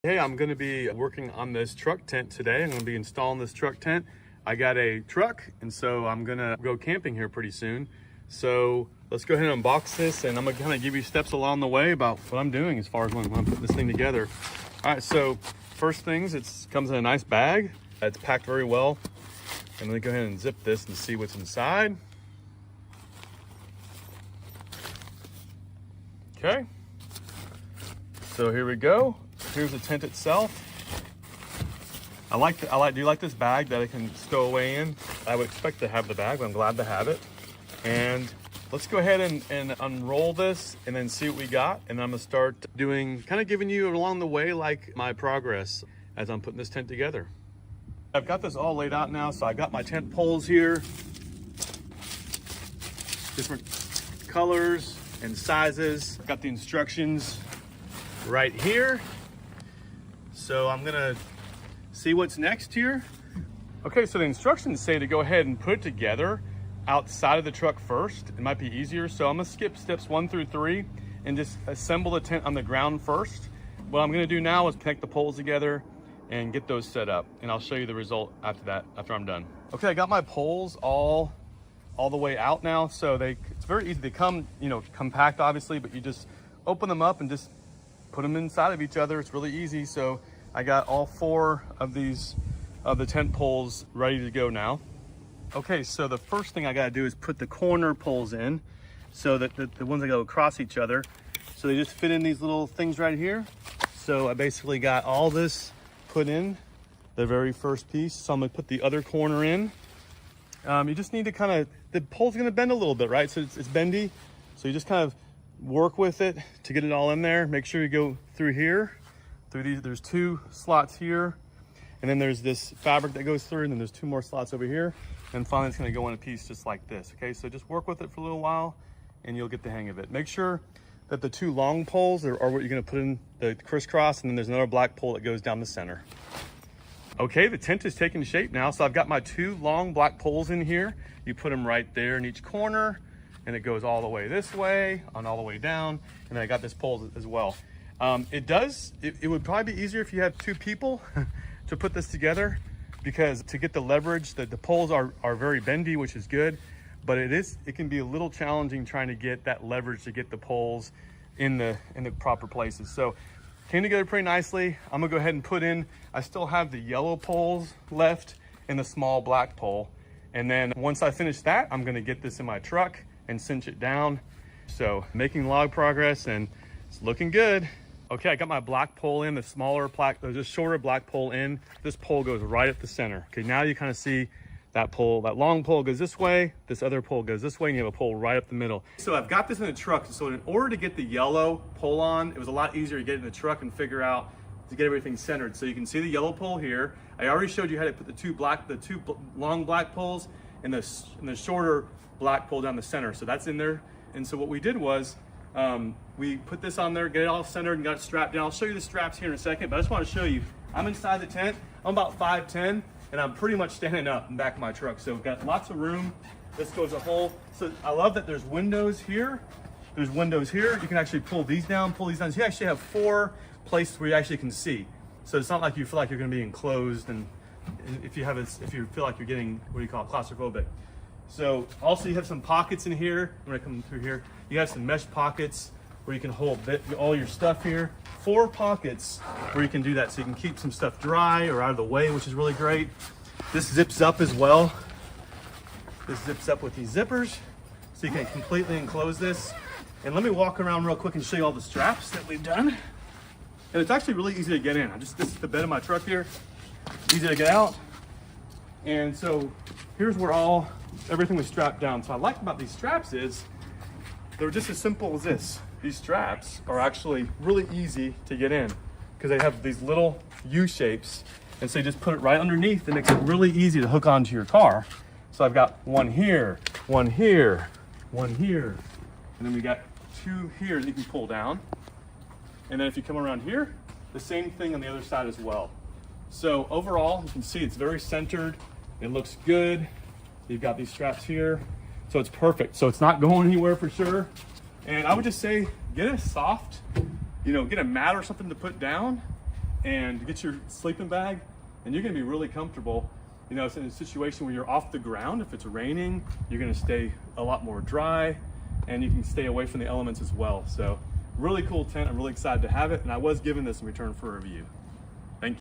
Hey, I'm gonna be working on this truck tent today. I'm gonna be installing this truck tent. I got a truck, and so I'm gonna go camping here pretty soon. So let's go ahead and unbox this, and I'm gonna kind of give you steps along the way about what I'm doing as far as when I'm putting this thing together. All right, so first things, it comes in a nice bag. It's packed very well. And let me go ahead and zip this and see what's inside. Okay, so here we go. Here's the tent itself. Do you like this bag that I can stow away in? I would expect to have the bag, but I'm glad to have it. And let's go ahead and unroll this and then see what we got. And I'm gonna start kind of giving you along the way, like my progress as I'm putting this tent together. I've got this all laid out now. So I got my tent poles here, different colors and sizes. I've got the instructions right here. So I'm gonna see what's next here. Okay, so the instructions say to go ahead and put it together outside of the truck first. It might be easier. So I'm gonna skip steps 1 through 3 and just assemble the tent on the ground first. What I'm gonna do now is connect the poles together and get those set up. And I'll show you the result after I'm done. Okay, I got my poles all the way out now. So it's very easy. They come, compact obviously, but you just open them up and just put them inside of each other. It's really easy. So I got all 4 of the tent poles ready to go now. Okay, so the first thing I gotta do is put the corner poles in so that the ones that go across each other. So they just fit in these little things right here. So I basically got all this put in, the very first piece. So I'm gonna put the other corner in. You just need to the pole's gonna bend a little bit, right? So it's bendy. So you just kind of work with it to get it all in there. Make sure you go through here. There's 2 slots here, and then there's this fabric that goes through, and then there's 2 more slots over here, and finally it's going to go in a piece just like this. Okay, so just work with it for a little while and you'll get the hang of it. Make sure that the 2 long poles are what you're going to put in the crisscross, and then there's another black pole that goes down the center. Okay, the tent is taking shape now. So I've got my 2 long black poles in here. You put them right there in each corner, and it goes all the way this way and all the way down, and then I got this pole as well. It would probably be easier if you had 2 people to put this together, because to get the leverage, the poles are very bendy, which is good, but it can be a little challenging trying to get that leverage to get the poles in the proper places. So came together pretty nicely. I'm gonna go ahead and I still have the yellow poles left and the small black pole. And then once I finish that, I'm gonna get this in my truck and cinch it down. So making a lot of progress, and it's looking good. Okay, I got my black pole in, the shorter black pole in. This pole goes right at the center. Okay, now you kind of see that pole, that long pole goes this way, this other pole goes this way, and you have a pole right up the middle. So I've got this in the truck. So in order to get the yellow pole on, it was a lot easier to get in the truck and figure out to get everything centered. So you can see the yellow pole here. I already showed you how to put the two long black poles and the shorter black pole down the center. So that's in there. And so what we did was, we put this on there, get it all centered and got it strapped down. I'll show you the straps here in a second, but I just want to show you, I'm inside the tent. I'm about 5'10", and I'm pretty much standing up in the back of my truck. So we've got lots of room. This goes a whole, so I love that there's windows here. There's windows here. You can actually pull these down, So you actually have 4 places where you actually can see. So it's not like you feel like you're going to be enclosed, and if you feel like you're getting, claustrophobic. So also you have some pockets in here. I'm gonna come through here. You have some mesh pockets where you can hold all your stuff here. 4 pockets where you can do that, so you can keep some stuff dry or out of the way, which is really great. This zips up as well. This zips up with these zippers, so you can completely enclose this. And let me walk around real quick and show you all the straps that we've done. And it's actually really easy to get in. This is the bed of my truck here. Easy to get out. And so here's where everything was strapped down. So what I like about these straps is they're just as simple as this. These straps are actually really easy to get in because they have these little U shapes. And so you just put it right underneath. It makes it really easy to hook onto your car. So I've got one here, one here, one here. And then we got 2 here that you can pull down. And then if you come around here, the same thing on the other side as well. So overall, you can see it's very centered. It looks good. You've got these straps here. So it's perfect. So it's not going anywhere for sure. And I would just say, get a soft, get a mat or something to put down and get your sleeping bag, and you're gonna be really comfortable. You know, it's in a situation where you're off the ground. If it's raining, you're gonna stay a lot more dry, and you can stay away from the elements as well. So really cool tent. I'm really excited to have it, and I was given this in return for a review.